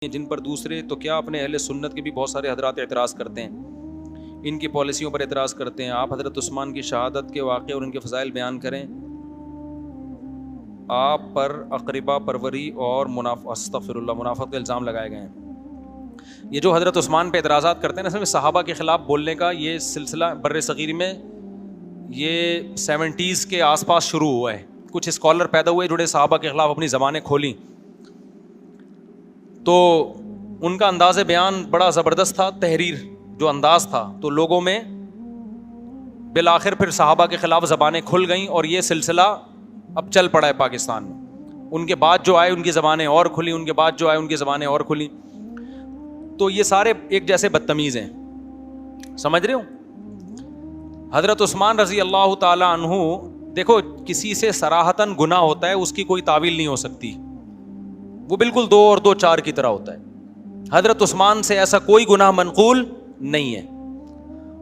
جن پر دوسرے تو کیا اپنے اہل سنت کے بھی بہت سارے حضرات اعتراض کرتے ہیں، ان کی پالیسیوں پر اعتراض کرتے ہیں۔ آپ حضرت عثمان کی شہادت کے واقعے اور ان کے فضائل بیان کریں۔ آپ پر اقربا پروری اور استغفر اللہ منافقت کے الزام لگائے گئے ہیں۔ یہ جو حضرت عثمان پہ اعتراضات کرتے ہیں نا، اصل میں صحابہ کے خلاف بولنے کا یہ سلسلہ بر صغیر میں یہ 70s کے آس پاس شروع ہوا ہے۔ کچھ اسکالر پیدا ہوئے جڑے صحابہ کے خلاف اپنی زبانیں کھولیں، تو ان کا انداز بیان بڑا زبردست تھا، تحریر جو انداز تھا، تو لوگوں میں بالآخر پھر صحابہ کے خلاف زبانیں کھل گئیں اور یہ سلسلہ اب چل پڑا ہے پاکستان میں۔ ان کے بعد جو آئے ان کی زبانیں اور کھلیں، ان کے بعد جو آئے ان کی زبانیں اور کھلیں، تو یہ سارے ایک جیسے بدتمیز ہیں، سمجھ رہے ہو؟ حضرت عثمان رضی اللہ تعالی عنہ، دیکھو کسی سے صراحتاً گناہ ہوتا ہے اس کی کوئی تعویل نہیں ہو سکتی، وہ بالکل 2 اور 2 4 کی طرح ہوتا ہے۔ حضرت عثمان سے ایسا کوئی گناہ منقول نہیں ہے،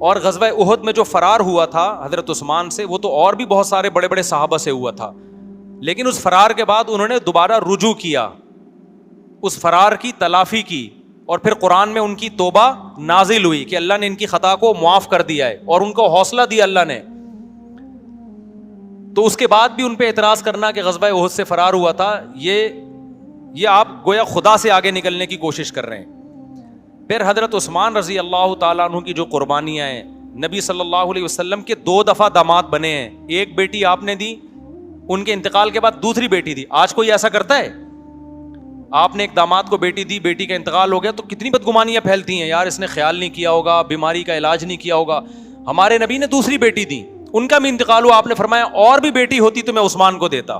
اور غزوہ احد میں جو فرار ہوا تھا حضرت عثمان سے، وہ تو اور بھی بہت سارے بڑے بڑے صحابہ سے ہوا تھا، لیکن اس فرار کے بعد انہوں نے دوبارہ رجوع کیا، اس فرار کی تلافی کی، اور پھر قرآن میں ان کی توبہ نازل ہوئی کہ اللہ نے ان کی خطا کو معاف کر دیا ہے اور ان کو حوصلہ دیا اللہ نے۔ تو اس کے بعد بھی ان پہ اعتراض کرنا کہ غزوہ احد سے فرار ہوا تھا، یہ آپ گویا خدا سے آگے نکلنے کی کوشش کر رہے ہیں۔ پھر حضرت عثمان رضی اللہ تعالیٰ عنہ کی جو قربانیاں ہیں، نبی صلی اللہ علیہ وسلم کے 2 دفعہ داماد بنے ہیں، ایک بیٹی آپ نے دی، ان کے انتقال کے بعد دوسری بیٹی دی۔ آج کوئی ایسا کرتا ہے؟ آپ نے ایک داماد کو بیٹی دی، بیٹی کا انتقال ہو گیا تو کتنی بدگمانیاں پھیلتی ہیں، یار اس نے خیال نہیں کیا ہوگا، بیماری کا علاج نہیں کیا ہوگا۔ ہمارے نبی نے دوسری بیٹی دی، ان کا بھی انتقال ہوا، آپ نے فرمایا اور بھی بیٹی ہوتی تو میں عثمان کو دیتا۔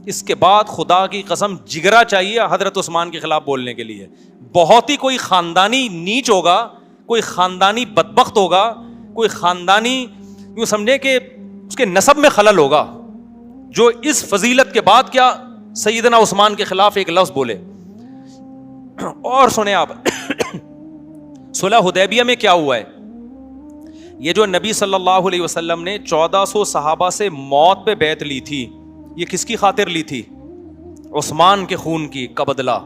اس کے بعد خدا کی قسم جگرا چاہیے حضرت عثمان کے خلاف بولنے کے لیے۔ بہت ہی کوئی خاندانی نیچ ہوگا، کوئی خاندانی بدبخت ہوگا، کوئی خاندانی یوں سمجھے کہ اس کے نسب میں خلل ہوگا، جو اس فضیلت کے بعد کیا سیدنا عثمان کے خلاف ایک لفظ بولے۔ اور سنیں آپ، صلح حدیبیہ میں کیا ہوا ہے؟ یہ جو نبی صلی اللہ علیہ وسلم نے 1400 صحابہ سے موت پہ بیعت لی تھی، یہ کس کی خاطر لی تھی؟ عثمان کے خون کی کا بدلہ۔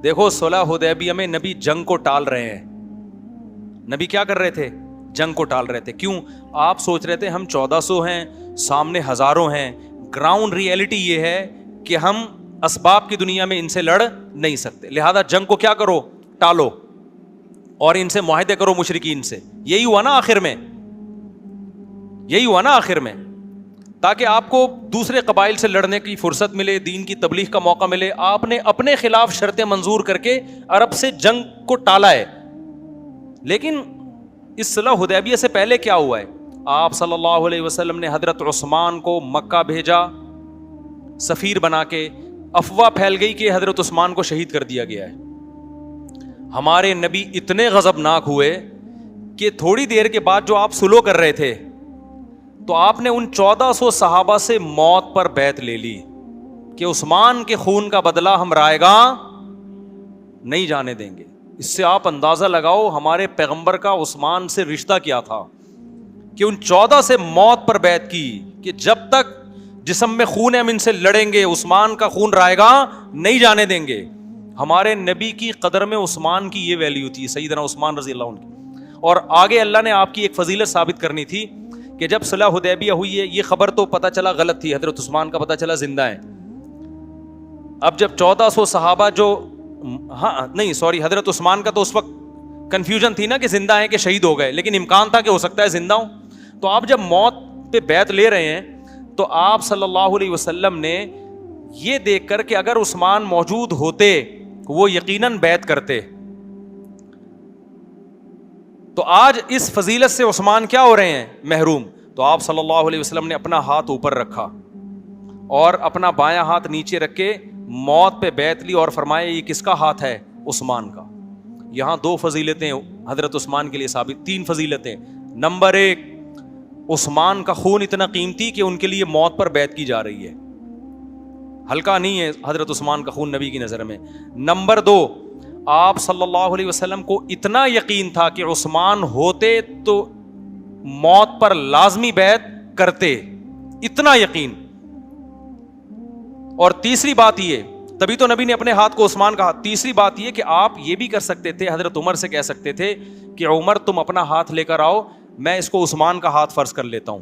دیکھو صلح حدیبیہ میں نبی جنگ کو ٹال رہے ہیں، نبی کیا کر رہے تھے؟ جنگ کو ٹال رہے تھے۔ کیوں؟ آپ سوچ رہے تھے ہم 1400 ہیں، سامنے ہزاروں ہیں۔ گراؤنڈ ریئلٹی یہ ہے کہ ہم اسباب کی دنیا میں ان سے لڑ نہیں سکتے، لہذا جنگ کو کیا کرو؟ ٹالو، اور ان سے معاہدے کرو مشرکین سے۔ یہی ہوا نا آخر میں، یہی ہوا نا آخر میں، تاکہ آپ کو دوسرے قبائل سے لڑنے کی فرصت ملے، دین کی تبلیغ کا موقع ملے۔ آپ نے اپنے خلاف شرطیں منظور کر کے عرب سے جنگ کو ٹالا ہے۔ لیکن اس صلح حدیبیہ سے پہلے کیا ہوا ہے؟ آپ صلی اللہ علیہ وسلم نے حضرت عثمان کو مکہ بھیجا سفیر بنا کے، افواہ پھیل گئی کہ حضرت عثمان کو شہید کر دیا گیا ہے۔ ہمارے نبی اتنے غضبناک ہوئے کہ تھوڑی دیر کے بعد جو آپ صلح کر رہے تھے تو آپ نے ان 1400 صحابہ سے موت پر بیعت لے لی کہ عثمان کے خون کا بدلہ ہم رائے گاں نہیں جانے دیں گے۔ اس سے آپ اندازہ لگاؤ ہمارے پیغمبر کا عثمان سے رشتہ کیا تھا کہ ان 14 سے موت پر بیعت کی کہ جب تک جسم میں خون ہے ہم ان سے لڑیں گے، عثمان کا خون رائے گاں نہیں جانے دیں گے۔ ہمارے نبی کی قدر میں عثمان کی یہ ویلیو تھی، سیدنا عثمان رضی اللہ عنہ کی۔ اور آگے اللہ نے آپ کی ایک فضیلت ثابت کرنی تھی کہ جب صلح حدیبیہ ہوئی ہے، یہ خبر تو پتہ چلا غلط تھی، حضرت عثمان کا پتہ چلا زندہ ہیں۔ اب جب 1400 صحابہ جو حضرت عثمان کا تو اس وقت کنفیوژن تھی نا کہ زندہ ہیں کہ شہید ہو گئے، لیکن امکان تھا کہ ہو سکتا ہے زندہ ہوں۔ تو آپ جب موت پہ بیعت لے رہے ہیں تو آپ صلی اللہ علیہ وسلم نے یہ دیکھ کر کہ اگر عثمان موجود ہوتے وہ یقیناً بیعت کرتے، تو آج اس فضیلت سے عثمان کیا ہو رہے ہیں؟ محروم۔ تو آپ صلی اللہ علیہ وسلم نے اپنا ہاتھ اوپر رکھا اور اپنا بایاں ہاتھ نیچے رکھ کے موت پہ بیعت لی اور فرمایا یہ کس کا ہاتھ ہے؟ عثمان کا۔ یہاں 2 فضیلتیں حضرت عثمان کے لیے ثابت، 3 فضیلتیں۔ نمبر 1، عثمان کا خون اتنا قیمتی کہ ان کے لیے موت پر بیعت کی جا رہی ہے، ہلکا نہیں ہے حضرت عثمان کا خون نبی کی نظر میں۔ نمبر 2، آپ صلی اللہ علیہ وسلم کو اتنا یقین تھا کہ عثمان ہوتے تو موت پر لازمی بیعت کرتے، اتنا یقین۔ اور تیسری بات یہ، تبھی تو نبی نے اپنے ہاتھ کو عثمان کا ہاتھ. تیسری بات یہ کہ آپ یہ بھی کر سکتے تھے, حضرت عمر سے کہہ سکتے تھے کہ عمر تم اپنا ہاتھ لے کر آؤ, میں اس کو عثمان کا ہاتھ فرض کر لیتا ہوں.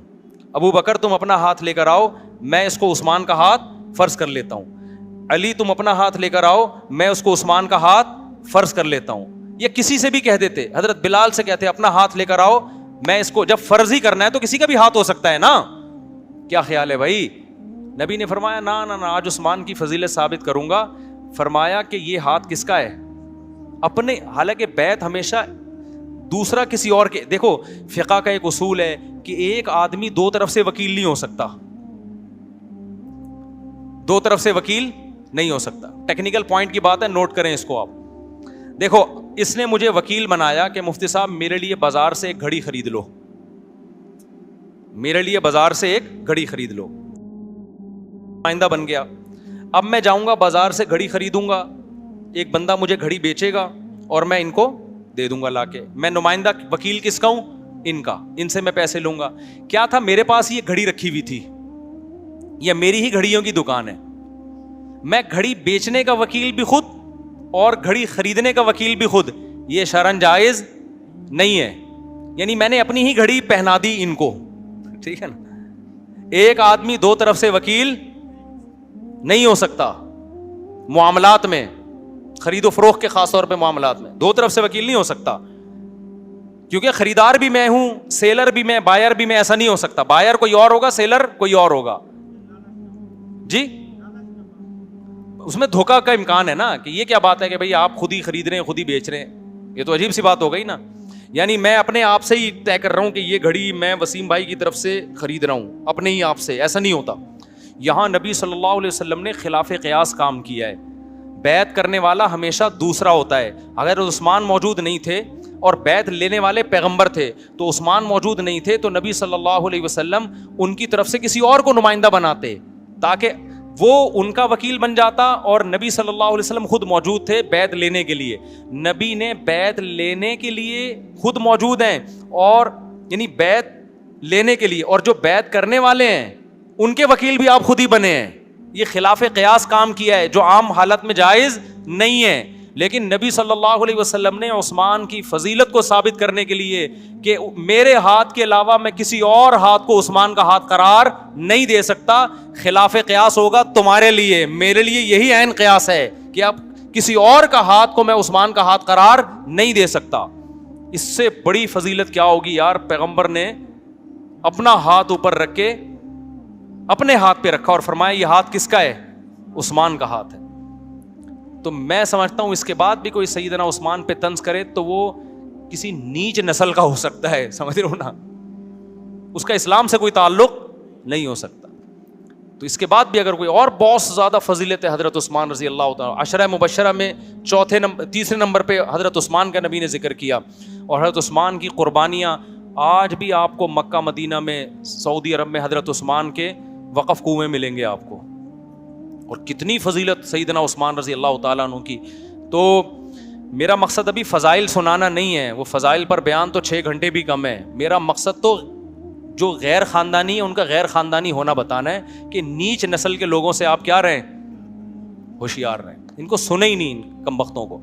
ابو بکر تم اپنا ہاتھ لے کر آؤ, میں اس کو عثمان کا ہاتھ فرض کر لیتا ہوں. علی تم اپنا ہاتھ لے کر آؤ, میں اس کو عثمان کا ہاتھ فرض کر لیتا ہوں. یہ کسی سے بھی کہہ دیتے. حضرت بلال سے کہتے اپنا ہاتھ لے کر آؤ, میں اس کو, جب فرض ہی کرنا ہے تو کسی کا بھی ہاتھ ہو سکتا ہے نا. کیا خیال ہے بھائی؟ نبی نے فرمایا نا نا نا, آج عثمان کی فضیلت ثابت کروں گا. فرمایا کہ یہ ہاتھ کس کا ہے؟ اپنے. حالانکہ بیعت ہمیشہ دوسرا کسی اور کے. دیکھو فقہ کا ایک اصول ہے کہ ایک آدمی دو طرف سے وکیل نہیں ہو سکتا, دو طرف سے وکیل نہیں ہو سکتا. ٹیکنیکل پوائنٹ کی بات ہے, نوٹ کریں اس کو آپ. دیکھو اس نے مجھے وکیل بنایا کہ مفتی صاحب میرے لیے بازار سے ایک گھڑی خرید لو, میرے لیے بازار سے ایک گھڑی خرید لو. نمائندہ بن گیا. اب میں جاؤں گا بازار سے گھڑی خریدوں گا, ایک بندہ مجھے گھڑی بیچے گا اور میں ان کو دے دوں گا لا کے. میں نمائندہ وکیل کس کا ہوں؟ ان کا. ان سے میں پیسے لوں گا. کیا تھا میرے پاس یہ گھڑی رکھی ہوئی تھی, یہ میری ہی گھڑیوں کی دکان ہے, میں گھڑی بیچنے کا وکیل بھی خود اور گھڑی خریدنے کا وکیل بھی خود. یہ شرعاً جائز نہیں ہے. یعنی میں نے اپنی ہی گھڑی پہنا دی ان کو, ٹھیک ہے نا. ایک آدمی دو طرف سے وکیل نہیں ہو سکتا معاملات میں, خرید و فروخت کے خاص طور پہ معاملات میں دو طرف سے وکیل نہیں ہو سکتا, کیونکہ خریدار بھی میں ہوں, سیلر بھی میں, بائر بھی میں. ایسا نہیں ہو سکتا. بائر کوئی اور ہوگا, سیلر کوئی اور ہوگا. جی اس میں دھوکا کا امکان ہے نا, کہ یہ کیا بات ہے کہ بھئی آپ خود ہی خرید رہے ہیں خود ہی بیچ رہے ہیں, یہ تو عجیب سی بات ہو گئی نا. یعنی میں اپنے آپ سے ہی طے کر رہا ہوں کہ یہ گھڑی میں وسیم بھائی کی طرف سے خرید رہا ہوں, اپنے ہی آپ سے. ایسا نہیں ہوتا. یہاں نبی صلی اللہ علیہ وسلم نے خلاف قیاس کام کیا ہے. بیعت کرنے والا ہمیشہ دوسرا ہوتا ہے. اگر عثمان موجود نہیں تھے اور بیعت لینے والے پیغمبر تھے, تو عثمان موجود نہیں تھے تو نبی صلی اللہ علیہ وسلم ان کی طرف سے کسی اور کو نمائندہ بناتے تاکہ وہ ان کا وکیل بن جاتا, اور نبی صلی اللہ علیہ وسلم خود موجود تھے بیعت لینے کے لیے. نبی نے بیعت لینے کے لیے خود موجود ہیں, اور یعنی بیعت لینے کے لیے, اور جو بیعت کرنے والے ہیں ان کے وکیل بھی آپ خود ہی بنے ہیں. یہ خلاف قیاس کام کیا ہے جو عام حالت میں جائز نہیں ہے. لیکن نبی صلی اللہ علیہ وسلم نے عثمان کی فضیلت کو ثابت کرنے کے لیے کہ میرے ہاتھ کے علاوہ میں کسی اور ہاتھ کو عثمان کا ہاتھ قرار نہیں دے سکتا, خلاف قیاس ہوگا تمہارے لیے, میرے لیے یہی عین قیاس ہے کہ اب کسی اور کا ہاتھ کو میں عثمان کا ہاتھ قرار نہیں دے سکتا. اس سے بڑی فضیلت کیا ہوگی یار. پیغمبر نے اپنا ہاتھ اوپر رکھ کے اپنے ہاتھ پہ رکھا اور فرمایا یہ ہاتھ کس کا ہے؟ عثمان کا ہاتھ ہے. تو میں سمجھتا ہوں اس کے بعد بھی کوئی سیدنا عثمان پہ طنز کرے تو وہ کسی نیچ نسل کا ہو سکتا ہے, سمجھ رہے ہو نا, اس کا اسلام سے کوئی تعلق نہیں ہو سکتا. تو اس کے بعد بھی اگر کوئی اور بہت زیادہ فضیلت ہے حضرت عثمان رضی اللہ تعالیٰ. عشرہ مبشرہ میں تیسرے نمبر پہ حضرت عثمان کا نبی نے ذکر کیا, اور حضرت عثمان کی قربانیاں آج بھی آپ کو مکہ مدینہ میں, سعودی عرب میں حضرت عثمان کے وقف کنویں ملیں گے آپ کو. اور کتنی فضیلت سیدنا عثمان رضی اللہ تعالیٰ عنہ کی. تو میرا مقصد ابھی فضائل سنانا نہیں ہے, وہ فضائل پر بیان تو 6 گھنٹے بھی کم ہے. میرا مقصد تو جو غیر خاندانی ہے ان کا غیر خاندانی ہونا بتانا ہے, کہ نیچ نسل کے لوگوں سے آپ کیا رہیں, ہوشیار رہیں. ان کو سنے ہی نہیں, ان کم بختوں کو.